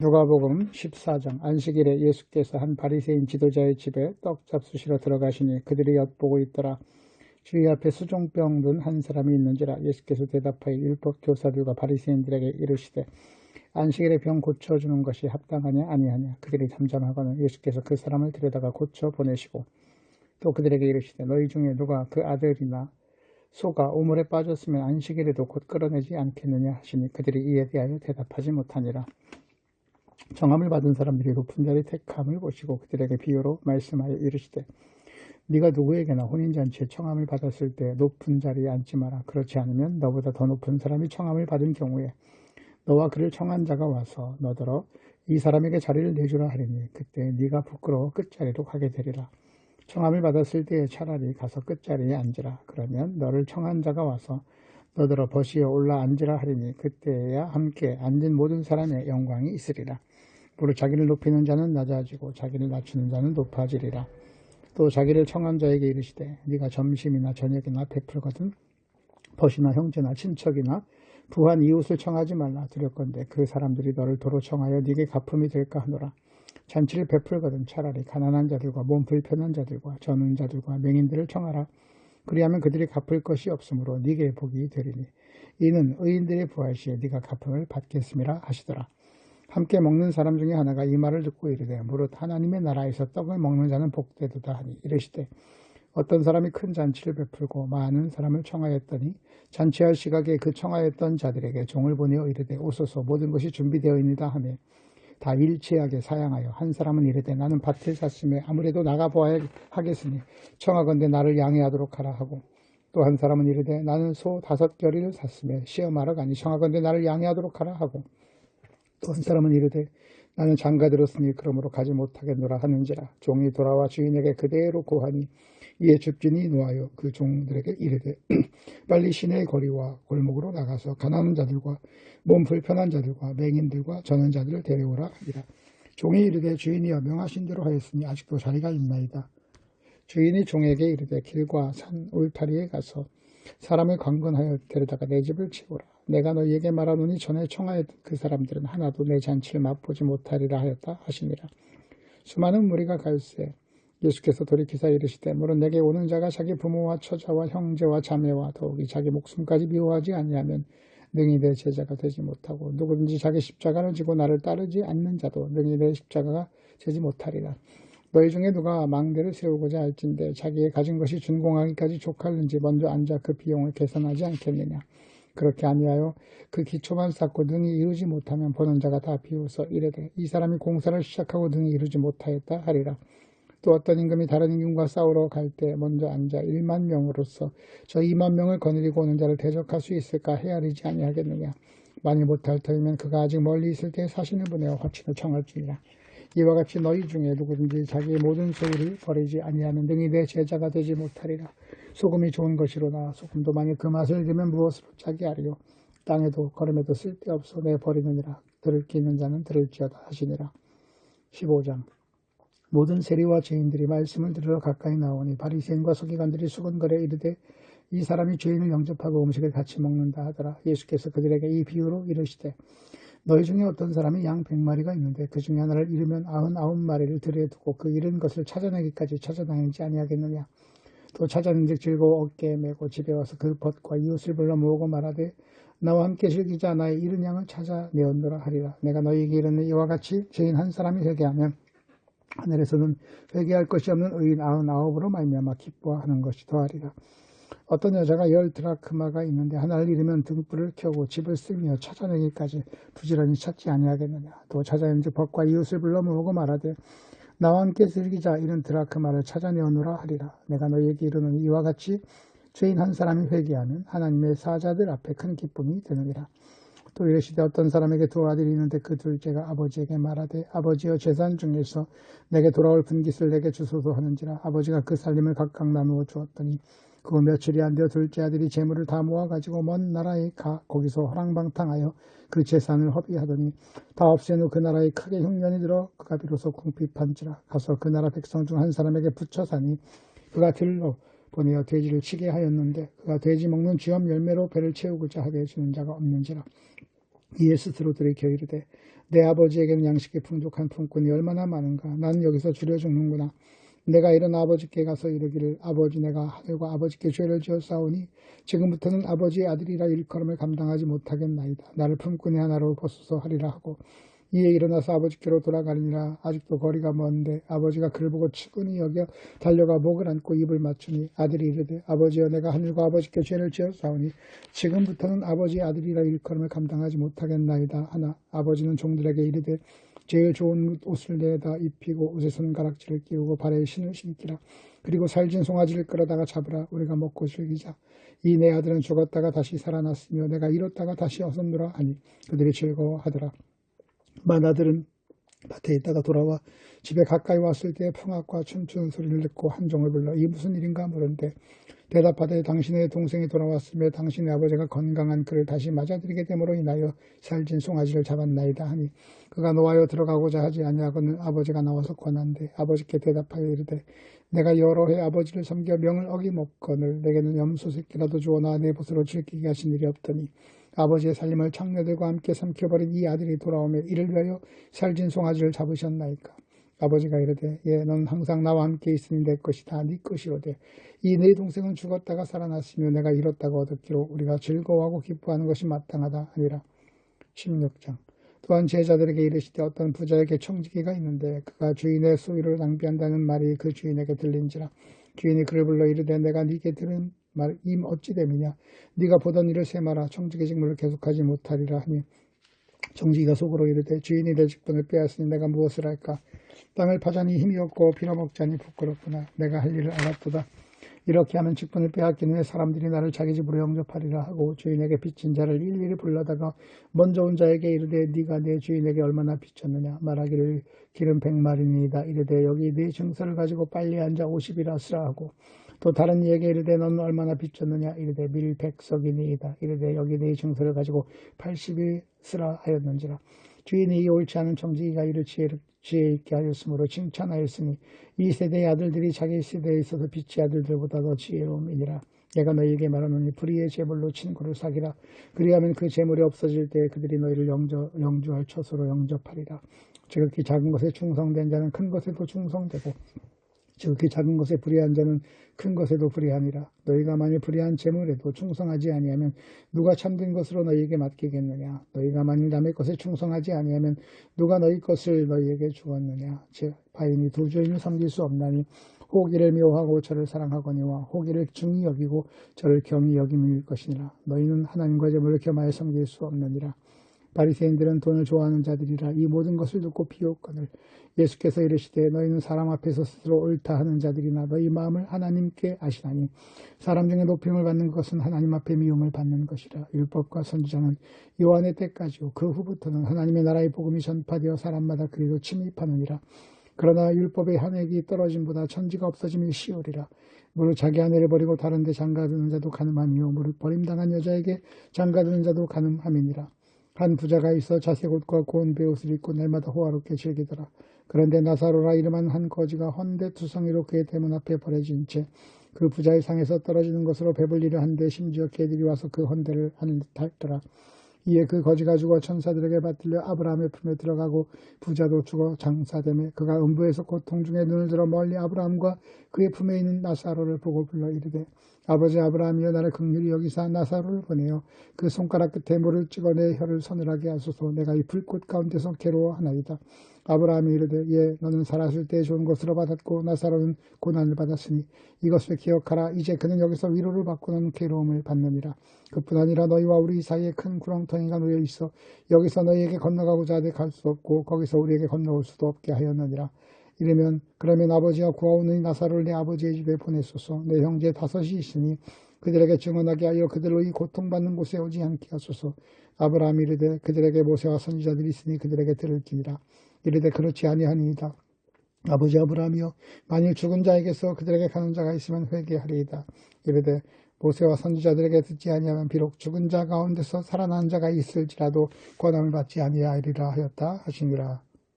누가복음 14장. 안식일에 예수께서 한 바리새인 지도자의 집에 떡 잡수시러 들어가시니 그들이 엿보고 있더라. 주의 앞에 수종병 든 한 사람이 있는지라. 예수께서 대답하여 율법 교사들과 바리새인들에게 이르시되 안식일에 병 고쳐주는 것이 합당하냐 아니하냐. 그들이 잠잠하거늘 예수께서 그 사람을 들여다가 고쳐 보내시고 또 그들에게 이르시되 너희 중에 누가 그 아들이나 소가 우물에 빠졌으면 안식일에도 곧 끌어내지 않겠느냐 하시니 그들이 이에 대하여 대답하지 못하니라. 정함을 받은 사람들이 높은 자리 택함을 보시고 그들에게 비유로 말씀하여 이르시되 네가 누구에게나 혼인잔치에 청함을 받았을 때 높은 자리에 앉지 마라. 그렇지 않으면 너보다 더 높은 사람이 청함을 받은 경우에 너와 그를 청한 자가 와서 너더러 이 사람에게 자리를 내주라 하리니 그때 네가 부끄러워 끝자리로 가게 되리라. 청함을 받았을 때에 차라리 가서 끝자리에 앉으라. 그러면 너를 청한 자가 와서 너더러 벗이어 올라 앉으라 하리니 그때야 함께 앉은 모든 사람의 영광이 있으리라. 무릇 자기를 높이는 자는 낮아지고 자기를 낮추는 자는 높아지리라. 또 자기를 청한 자에게 이르시되 네가 점심이나 저녁이나 베풀거든 벗이나 형제나 친척이나 부한 이웃을 청하지 말라. 두렵건대 그 사람들이 너를 도로 청하여 네게 갚음이 될까 하노라. 잔치를 베풀거든 차라리 가난한 자들과 몸 불편한 자들과 저는 자들과 맹인들을 청하라. 그리하면 그들이 갚을 것이 없으므로 네게 복이 되리니 이는 의인들의 부활 시에 네가 갚음을 받겠음이라 하시더라. 함께 먹는 사람 중에 하나가 이 말을 듣고 이르되 무릇 하나님의 나라에서 떡을 먹는 자는 복되도다 하니 이르시되 어떤 사람이 큰 잔치를 베풀고 많은 사람을 청하였더니 잔치할 시각에 그 청하였던 자들에게 종을 보내어 이르되 오소서 모든 것이 준비되어있나이다 하며 다 일치하게 사양하여 한 사람은 이르되 나는 밭을 샀으며 아무래도 나가보아야 하겠으니 청하건대 나를 양해하도록 하라 하고 또 한 사람은 이르되 나는 소 5겨리를 샀으며 시험하러 가니 청하건대 나를 양해하도록 하라 하고 또 한 사람은 이르되 나는 장가들었으니 그러므로 가지 못하겠노라 하는지라. 종이 돌아와 주인에게 그대로 고하니 이에 집주인이 노하여 그 종들에게 이르되 빨리 시내의 거리와 골목으로 나가서 가난한 자들과 몸 불편한 자들과 맹인들과 저는 자들을 데려오라 하니라. 종이 이르되 주인이여 명하신 대로 하였으니 아직도 자리가 있나이다. 주인이 종에게 이르되 길과 산 울타리에 가서 사람을 강건하여 데려다가 내 집을 치우라. 내가 너희에게 말하노니 전에 청하였던 그 사람들은 하나도 내 잔치를 맛보지 못하리라 하였다 하시니라. 수많은 무리가 갈새 예수께서 돌이키사 이르시되 물론 내게 오는 자가 자기 부모와 처자와 형제와 자매와 더욱이 자기 목숨까지 미워하지 아니하면 능히 내 제자가 되지 못하고 누구든지 자기 십자가를 지고 나를 따르지 않는 자도 능히 내 십자가가 되지 못하리라. 너희 중에 누가 망대를 세우고자 할진대 자기의 가진 것이 준공하기까지 족할는지 먼저 앉아 그 비용을 계산하지 않겠느냐. 그렇게 아니하여 그 기초만 쌓고 능히 이루지 못하면 보는 자가 다 비웃어 이르되 이 사람이 공사를 시작하고 능히 이루지 못하였다 하리라. 또 어떤 임금이 다른 임금과 싸우러 갈 때 먼저 앉아 1만 명으로서 저 2만 명을 거느리고 오는 자를 대적할 수 있을까 헤아리지 아니하겠느냐. 만일 못할 터이면 그가 아직 멀리 있을 때 사신을 보내어 화친을 청할지니라. 이와 같이 너희 중에 누구든지 자기의 모든 소유를 버리지 아니하면 능히 내 제자가 되지 못하리라. 소금이 좋은 것이로나 소금도 만일 그 맛을 잃으면 무엇으로 짜게 하리요. 땅에도 거름에도 쓸데없어 내 버리느니라. 들을 기 있는 자는 들을지어다 하시니라. 15장. 모든 세리와 죄인들이 말씀을 들으러 가까이 나오니 바리새인과 서기관들이 수군거려 이르되 이 사람이 죄인을 영접하고 음식을 같이 먹는다 하더라. 예수께서 그들에게 이 비유로 이르시되 너희 중에 어떤 사람이 양 100마리가 있는데 그 중에 하나를 잃으면 99마리를 들에 두고 그 잃은 것을 찾아내기까지 찾아다니지 아니하겠느냐. 또 찾아낸즉 즐거워 어깨에 메고 집에 와서 그 벗과 이웃을 불러 모으고 말하되 나와 함께 즐기자. 나의 잃은 양을 찾아내었노라 하리라. 내가 너희에게 이르는 이와 같이 죄인 한 사람이 회개하면 하늘에서는 회개할 것이 없는 의인 99으로 말미암아 기뻐하는 것이 더하리라. 어떤 여자가 10드라크마가 있는데 하나를 잃으면 등불을 켜고 집을 쓸며 찾아내기까지 부지런히 찾지 아니하겠느냐. 또 찾아낸즉 벗과 이웃을 불러 모으고 말하되 나와 함께 즐기자. 이는 드라크마를 찾아내오노라 하리라. 내가 너희에게 이르는 이와 같이 죄인 한 사람이 회개하면 하나님의 사자들 앞에 큰 기쁨이 되느니라. 또 이르시되 어떤 사람에게 두 아들이 있는데 그 둘째가 아버지에게 말하되 아버지여 재산 중에서 내게 돌아올 분깃을 내게 주소서 하는지라. 아버지가 그 살림을 각각 나누어 주었더니 그 며칠이 안 되어 둘째 아들이 재물을 다 모아가지고 먼 나라에 가 거기서 호랑방탕하여 그 재산을 허비하더니 다 없앤 후 그 나라에 크게 흉년이 들어 그가 비로소 궁핍한지라. 가서 그 나라 백성 중 한 사람에게 붙여 사니 그가 들러 보내어 돼지를 치게 하였는데 그가 돼지 먹는 쥐엄 열매로 배를 채우고자 하게 해주는 자가 없는지라. 이에 스스로 돌이켜 이르되 내 아버지에게는 양식이 풍족한 품꾼이 얼마나 많은가. 나는 여기서 줄여 죽는구나. 내가 일어나 아버지께 가서 이르기를 아버지 내가 하늘과 아버지께 죄를 지었사오니 지금부터는 아버지의 아들이라 일컬음을 감당하지 못하겠나이다. 나를 품꾼의 하나로 벗소서 하리라 하고 이에 일어나서 아버지께로 돌아가리니라. 아직도 거리가 먼데 아버지가 그를 보고 측은히 여겨 달려가 목을 안고 입을 맞추니 아들이 이르되 아버지여 내가 하늘과 아버지께 죄를 지었사오니 지금부터는 아버지의 아들이라 일컬음을 감당하지 못하겠나이다 하나 아버지는 종들에게 이르되 제일 좋은 옷을 내다 입히고 옷에 손가락질을 끼우고 발에 신을 신기라. 그리고 살진 송아지를 끌어다가 잡으라. 우리가 먹고 즐기자. 이 내 아들은 죽었다가 다시 살아났으며 내가 잃었다가 다시 얻었노라 하니 그들이 즐거워하더라. 맏아들은 밭에 있다가 돌아와 집에 가까이 왔을 때 풍악과 춤추는 소리를 듣고 한 종을 불러 이 무슨 일인가 물은데 대답하되 당신의 동생이 돌아왔으며 당신의 아버지가 건강한 그를 다시 맞아들이게 됨으로 인하여 살진 송아지를 잡았나이다 하니 그가 노하여 들어가고자 하지 아니하고는 아버지가 나와서 권한대 아버지께 대답하여 이르되 내가 여러 해 아버지를 섬겨 명을 어기먹거늘 내게는 염소 새끼라도 주어나 내 벗으로 즐기게 하신 일이 없더니 아버지의 살림을 창녀들과 함께 삼켜버린 이 아들이 돌아오며 이를 위하여 살진 송아지를 잡으셨나이까. 아버지가 이르되 넌 항상 나와 함께 있으니 내 것이다 네 것이로되 이 내 동생은 죽었다가 살아났으며 내가 잃었다가 얻었기로 우리가 즐거워하고 기뻐하는 것이 마땅하다 하니라. 16장. 또한 제자들에게 이르시되 어떤 부자에게 청지기가 있는데 그가 주인의 소유를 낭비한다는 말이 그 주인에게 들린지라. 주인이 그를 불러 이르되 내가 네게 들은 말 임 어찌 됨이냐. 네가 보던 일을 세마라. 청지기 직무를 계속하지 못하리라 하니 청지기가 속으로 이르되 주인이 내 직분을 빼앗으니 내가 무엇을 할까. 땅을 파자니 힘이 없고 빌어먹자니 부끄럽구나. 내가 할 일을 알았도다. 이렇게 하면 직분을 빼앗긴 후에 사람들이 나를 자기 집으로 영접하리라 하고 주인에게 빚진 자를 일일이 불러다가 먼저 온 자에게 이르되 네가 내 주인에게 얼마나 빚졌느냐. 말하기를 기름 100마리니이다. 이르되 여기 네 증서를 가지고 빨리 앉아 50이라 쓰라 하고 또 다른 이에게 이르되 너는 얼마나 빚졌느냐. 이르되 밀 100석이니이다. 이르되 여기 네 증서를 가지고 80이 쓰라 하였는지라. 주인이 이 옳지 않은 청지기가 이를 지혜 있게 하였으므로 칭찬하였으니 이 세대의 아들들이 자기 세대에 있어서 빛의 아들들보다 더 지혜로움이니라. 내가 너희에게 말하노니 불의의 제물로 친구를 사귀라. 그리하면 그 제물이 없어질 때 그들이 너희를 영주할 처소로 영접하리라. 지극히 작은 것에 충성된 자는 큰 것에도 충성되고 지극히 작은 것에 불의한 자는 큰 것에도 불의하니라. 너희가 만일 불의한 제물에도 충성하지 아니하면 누가 참된 것으로 너희에게 맡기겠느냐. 너희가 만일 남의 것에 충성하지 아니하면 누가 너희 것을 너희에게 주었느냐. 즉 바인이 두 주인을 섬길 수 없나니 호기를 미워하고 저를 사랑하거니와 호기를 중히 여기고 저를 경히 여김일 것이니라. 너희는 하나님과 제물을 겸하여 섬길 수 없느니라. 바리새인들은 돈을 좋아하는 자들이라. 이 모든 것을 듣고 비웃거늘 예수께서 이르시되 너희는 사람 앞에서 스스로 옳다 하는 자들이나 너희 마음을 하나님께 아시나니 사람 중에 높임을 받는 것은 하나님 앞에 미움을 받는 것이라. 율법과 선지자는 요한의 때까지요 그 후부터는 하나님의 나라의 복음이 전파되어 사람마다 그리로 침입하느니라. 그러나 율법의 한 획이 떨어짐보다 천지가 없어짐이 쉬우리라. 무릇 자기 아내를 버리고 다른 데 장가드는 자도 가늠하니요 무릇 버림당한 여자에게 장가드는 자도 가늠함이니라. 한 부자가 있어 자색 옷과 고운 베옷을 입고 날마다 호화롭게 즐기더라. 그런데 나사로라 이름한 한 거지가 헌데 투성이로 그의 대문 앞에 버려진 채 그 부자의 상에서 떨어지는 것으로 배불리려 한데 심지어 개들이 와서 그 헌데를 핥더라. 이에 그 거지가 죽어 천사들에게 받들려 아브라함의 품에 들어가고 부자도 죽어 장사되매 그가 음부에서 고통 중에 눈을 들어 멀리 아브라함과 그의 품에 있는 나사로를 보고 불러 이르되 아버지 아브라함이여 나를 긍휼히 여기사 나사로를 보내어 그 손가락 끝에 물을 찍어 내 혀를 서늘하게 하소서. 내가 이 불꽃 가운데서 괴로워하나이다. 아브라함이 이르되 너는 살았을 때 좋은 것으로 받았고 나사로는 고난을 받았으니 이것을 기억하라. 이제 그는 여기서 위로를 받고는 괴로움을 받느니라. 그뿐 아니라 너희와 우리 사이에 큰 구렁텅이가 놓여 있어 여기서 너희에게 건너가고자 하되 갈 수 없고 거기서 우리에게 건너올 수도 없게 하였느니라. 그러면 아버지가 구하오느니 나사로를 내 아버지의 집에 보내소서. 내 형제 5이 있으니 그들에게 증언하게 하여 그들로 이 고통받는 곳에 오지 않게 하소서. 아브라함이 이르되 그들에게 모세와 선지자들이 있으니 그들에게 들을지니라. 이르되 그렇지 아니하니이다. 아버지 아브라함이여 만일 죽은 자에게서 그들에게 가는 자가 있으면 회개하리이다. 이르되 모세와 선지자들에게 듣지 아니하면 비록 죽은 자 가운데서 살아난 자가 있을지라도 권함을 받지 아니하리라 하였다 하시니라.